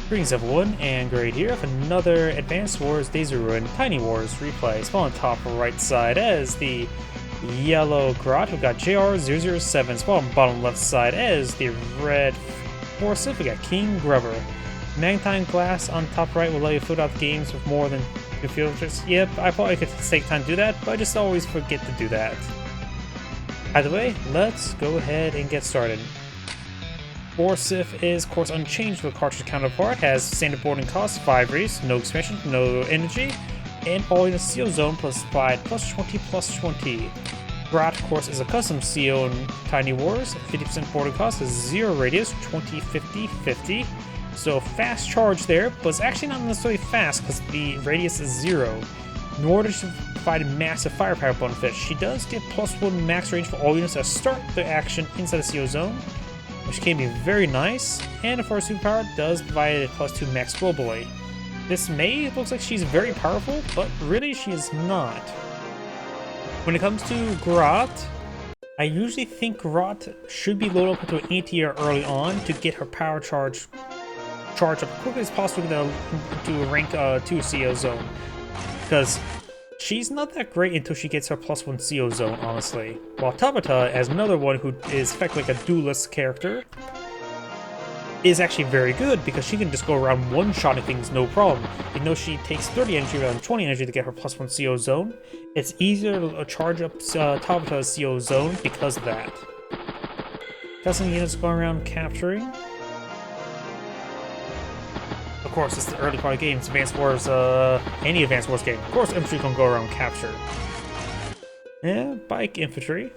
Greetings everyone, and Grat here with another Advanced Wars Days of Ruin Tiny Wars replay. Spawn on top right side as the yellow Grat. We've got jr007. Spawn on bottom left side as the red Foryscthe. We got KingGubber. Magnifying glass on top right will let you float out the games with more than 2 filters. Yep, I probably could take time to do that, but I just always forget to do that. Either way, let's go ahead and get started. Foryscthe is, of course, unchanged with cartridge counterpart, has standard boarding cost, 5 race, no expansion, no energy, and all in a CO zone plus 5, plus 20, plus 20. Grat, of course, is a custom CO in Tiny Wars, 50% boarding cost, is 0 radius, 20, 50, 50. So fast charge there, but it's actually not necessarily fast because the radius is 0. Nor does she provide a massive firepower benefit. She does get +1 max range for all units that start the action inside the CO zone, which can be very nice, and of course superpower does provide a +2 max globally. This May looks like she's very powerful, but really she is not. When it comes to Grat, I usually think Grat should be loaded up into an anti-air early on to get her power charge up quickly as possible into a rank 2 CO zone, because she's not that great until she gets her +1 CO zone, honestly. While Tabata, as another one who is effectively like a duelist character, is actually very good because she can just go around one-shotting things no problem. Even though she takes 30 energy rather than 20 energy to get her +1 CO zone, it's easier to charge up Tabata's CO zone because of that. Got some units going around capturing. Of course, it's the early part of games, Advanced Wars, any Advanced Wars game. Of course, infantry can go around capture. Yeah, bike infantry.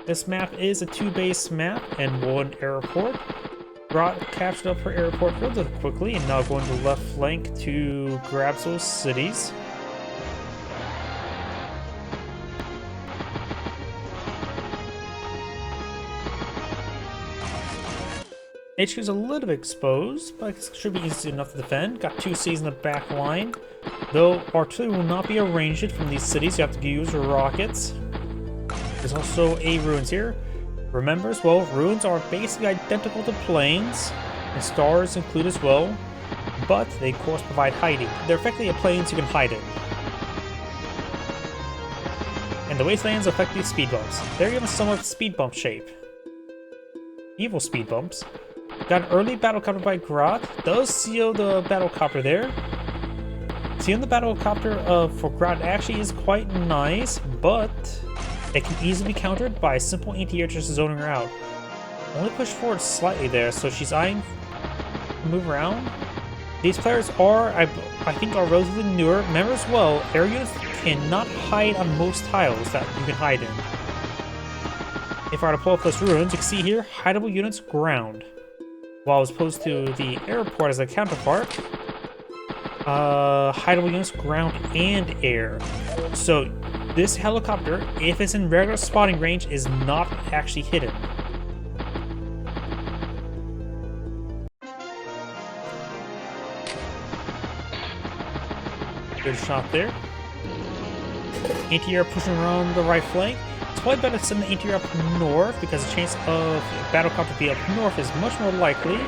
This map is a 2-base map and 1 airport. Grat captured up her airport relatively quickly and now going to the left flank to grab those cities. HQ is a little bit exposed, but it should be easy enough to defend. Got 2 cities in the back line, though artillery will not be arranged from these cities. You have to use rockets. There's also a ruins here. Remember as well, ruins are basically identical to plains, and stars include as well, but they of course provide hiding. They're effectively a plains you can hide in. And the wastelands are effectively speed bumps. They're given somewhat speed bump shape. Evil speed bumps. Got an early battlecopter by Grat. Does seal the battlecopter there. Sealing the battlecopter for Grat actually is quite nice, but it can easily be countered by a simple anti-air just zoning her out. Only push forward slightly there, so she's eyeing to move around. These players are, I think, are relatively newer. Remember as well, air units cannot hide on most tiles that you can hide in. If I were to pull up those ruins, you can see here, hideable units ground. While as opposed to the airport as a counterpart, hideable units ground and air. So this helicopter, if it's in regular spotting range, is not actually hidden. Good shot there. Anti-air pushing around the right flank. It's probably better to send the anti-air up north because the chance of battlecopter to be up north is much more likely.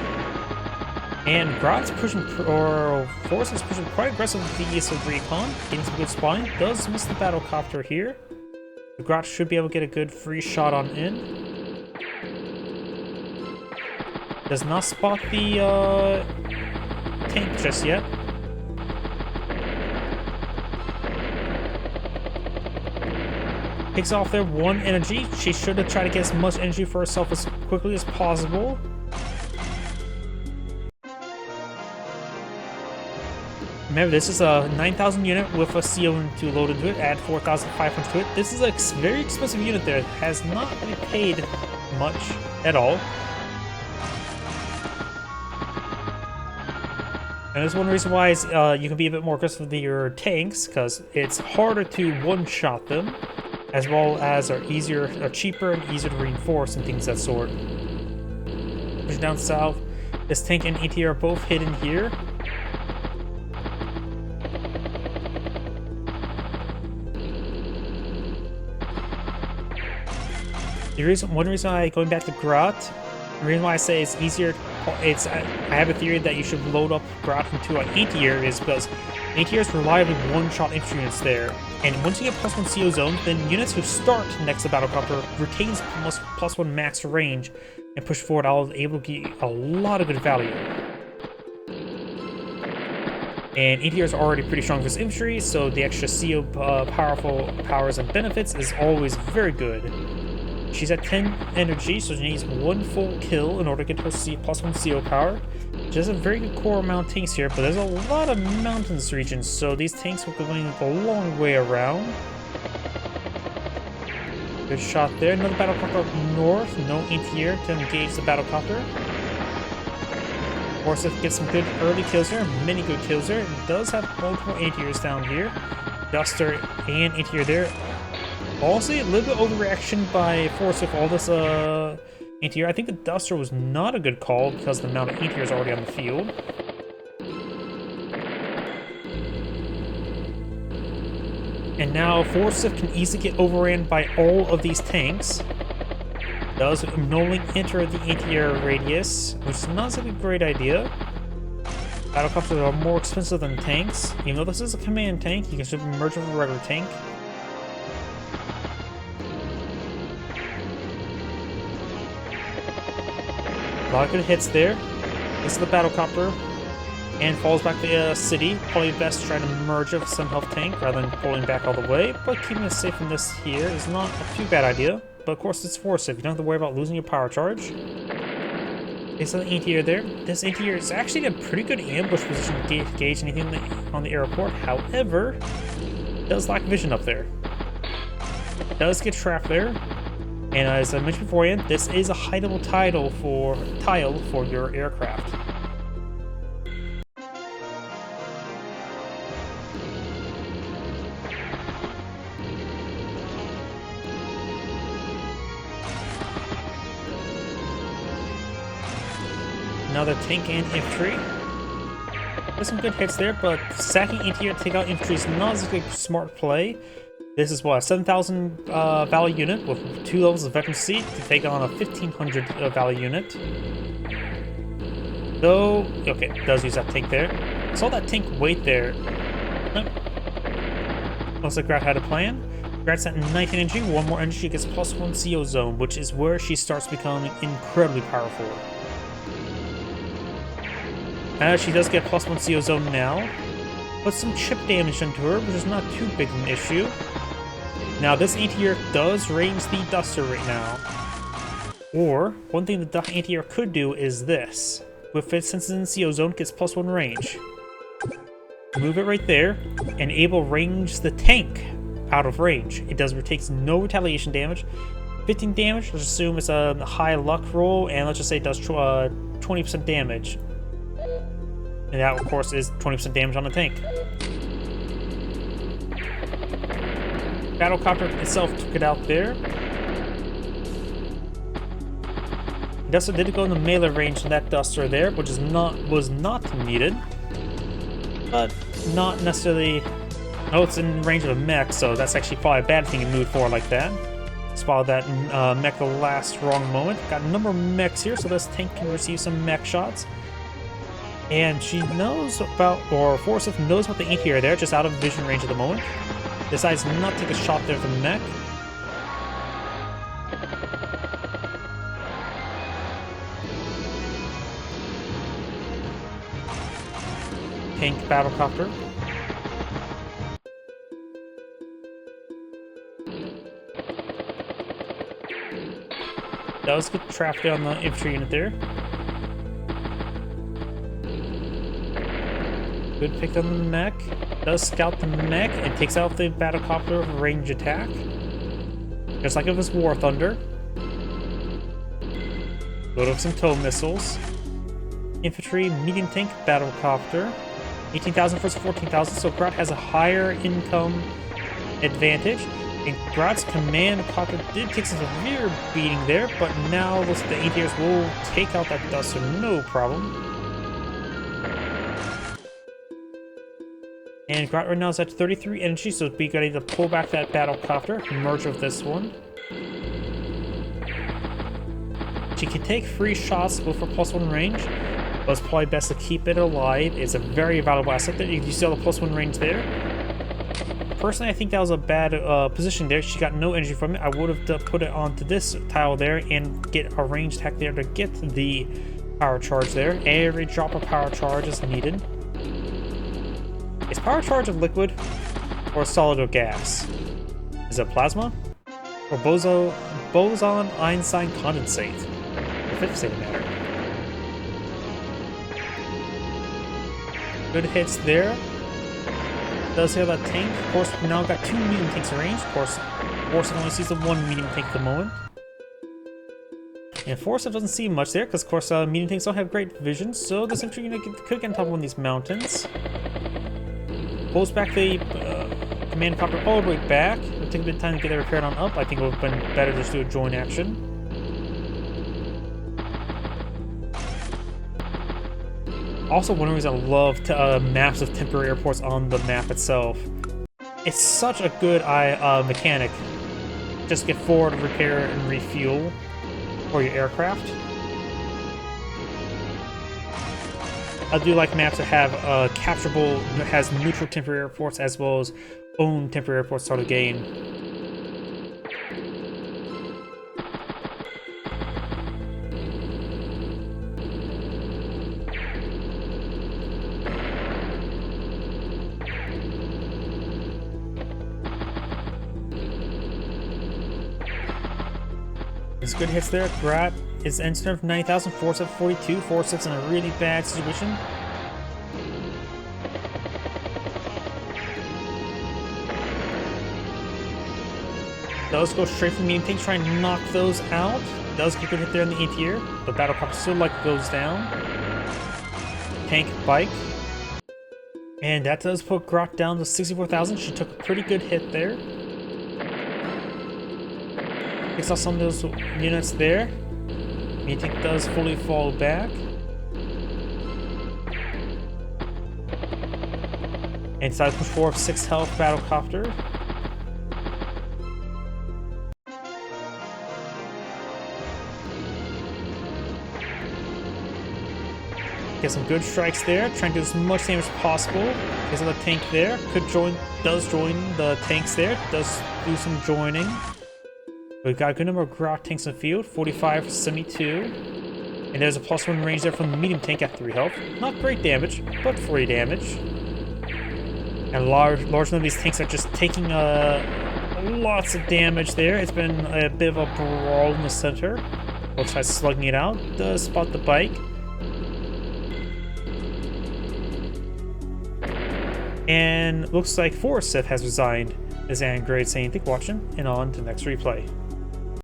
And Grat's pushing, or Force is pushing quite aggressive with the east of recon, getting some good spawning. Does miss the battlecopter here. The Grat should be able to get a good free shot on in. Does not spot the tank just yet. Takes off there 1 energy. She should have tried to get as much energy for herself as quickly as possible. Remember, this is a 9,000 unit with a CO to load into it. Add 4,500 to it. This is a very expensive unit there. It has not really paid much at all. And that's one reason why you can be a bit more aggressive with your tanks, because it's harder to one-shot them, as well as are cheaper and easier to reinforce and things of that sort. Pushing down south, this tank and AT are both hidden here. One reason why, going back to Grat, the reason why I say it's easier I have a theory that you should load up Grat into anti-areas because anti-areas reliably one-shot infantry units there. And once you get +1 CO zone, then units who start next to Battlecopter retains +1 max range and push forward. I'll able to get a lot of good value. And anti-areas are already pretty strong for his infantry, so the extra CO powerful powers and benefits is always very good. She's at 10 energy, so she needs 1 full kill in order to get her +1 CO power. She has a very good core amount of tanks here, but there's a lot of mountains regions, so these tanks will be going a long way around. Good shot there. Another battlecopter up north. No anti-air to engage the battlecopter. Foryscthe gets some good early kills here, many good kills there. It does have multiple anti-airs down here. Duster and anti-air there. Also, a little bit overreaction by Foryscthe for all this anti-air. I think the Duster was not a good call because the amount of anti-air is already on the field. And now Foryscthe can easily get overran by all of these tanks. Does Noling enter the anti-air radius, which is not such a great idea. Battlecopters are more expensive than tanks. Even though this is a command tank, you can still merge with a regular tank. A lot of good hits there. This is the battlecopter. And falls back to the city. Probably best to try to merge with some health tank rather than pulling back all the way. But keeping it safe from this here is not a too bad idea. But of course it's Foryscthe. You don't have to worry about losing your power charge. There's an anti-air there. This anti-air is actually in a pretty good ambush position to gauge anything on the airport. However, it does lack vision up there. It does get trapped there. And as I mentioned beforehand, this is a hideable tile for your aircraft. Another tank and infantry. There's some good hits there, but sacking anti-air to take out infantry is not as a smart play. This is what, a 7,000 value unit with 2 levels of veterancy to take on a 1,500 value unit. Though, okay, does use that tank there. Saw that tank wait there. Looks like Grat had a plan. Grat's at 19 energy, 1 more energy gets +1 CO zone, which is where she starts becoming incredibly powerful. She does get +1 CO zone now. Put some chip damage into her, which is not too big of an issue. Now, this anti-air does range the Duster right now. Or, one thing the anti-air could do is this. With it, since it's in CO zone, gets +1 range. Move it right there, and able range the tank out of range. It takes no retaliation damage. 15 damage, let's assume it's a high luck roll, and let's just say it does 20% damage. And that, of course, is 20% damage on the tank. Battlecopter itself took it out there. Duster did go in the melee range in that Duster there, which was not needed. But not necessarily... Oh, it's in range of a mech, so that's actually probably a bad thing to move forward like that. Spotted that mech the last wrong moment. Got a number of mechs here, so this tank can receive some mech shots. And she knows about, or Foryscthe knows about the anti-air there, just out of vision range at the moment. Decides not to take a shot there from the mech. Tank battlecopter. Does get trapped on the infantry unit there. Good pick on the mech. Does scout the mech and takes out the battlecopter with range attack. Just like it was War Thunder. Load up some tow missiles. Infantry, medium tank, battlecopter. 18,000 versus 14,000, so Grat has a higher income advantage. And Grat's command copter did take some severe beating there, but now the anti-airs will take out that Duster, no problem. And Grat right now is at 33 energy, so be ready to pull back that battlecopter, merge with this one. She can take free shots with her +1 range, but it's probably best to keep it alive. It's a very valuable asset there. You see all the +1 range there? Personally, I think that was a bad position there. She got no energy from it. I would have put it onto this tile there and get a ranged attack there to get the power charge there. Every drop of power charge is needed. Is power charge a liquid or solid or gas? Is it plasma or boson-Einstein condensate? The fifth state matter. Good hits there. Does heal that tank. Of course, we now got 2 medium tanks in range. Of course, Foryscthe only sees the 1 medium tank at the moment. And Foryscthe doesn't see much there, because of course medium tanks don't have great vision, so this infantry unit could get on top of one of these mountains. Pulls back the command copter all the way back. It'll take a bit of time to get it repaired on up. I think it would have been better just to do a join action. Also, one reason I love maps of temporary airports on the map itself. It's such a good mechanic. Just get forward, repair, and refuel for your aircraft. I do like maps that have capturable, has neutral temporary airports as well as own temporary airports start a game. There's good hits there. Grat is instant of 90,000, Foryscthe 42. Forysthe's in a really bad situation. Does go straight for the medium tank, try and knock those out. Does get a good hit there in the anti-air, but battlecopter still goes down. Tank bike. And that does put Grat down to 64,000. She took a pretty good hit there. Picks off some of those units there. Medium tank does fully fall back. And decides to push forward 6 health battlecopter. Get some good strikes there, trying to do as much damage as possible. There's another tank there. Does join the tanks there. Does do some joining. We've got a good number of Grat tanks in the field, 45 for 72. And there's a +1 range there from the medium tank at 3 health. Not great damage, but free damage. And large number of these tanks are just taking lots of damage there. It's been a bit of a brawl in the center. We'll try slugging it out. Does spot the bike. And looks like Foryscthe has resigned. This is Grade saying, thank you for watching, and on to the next replay.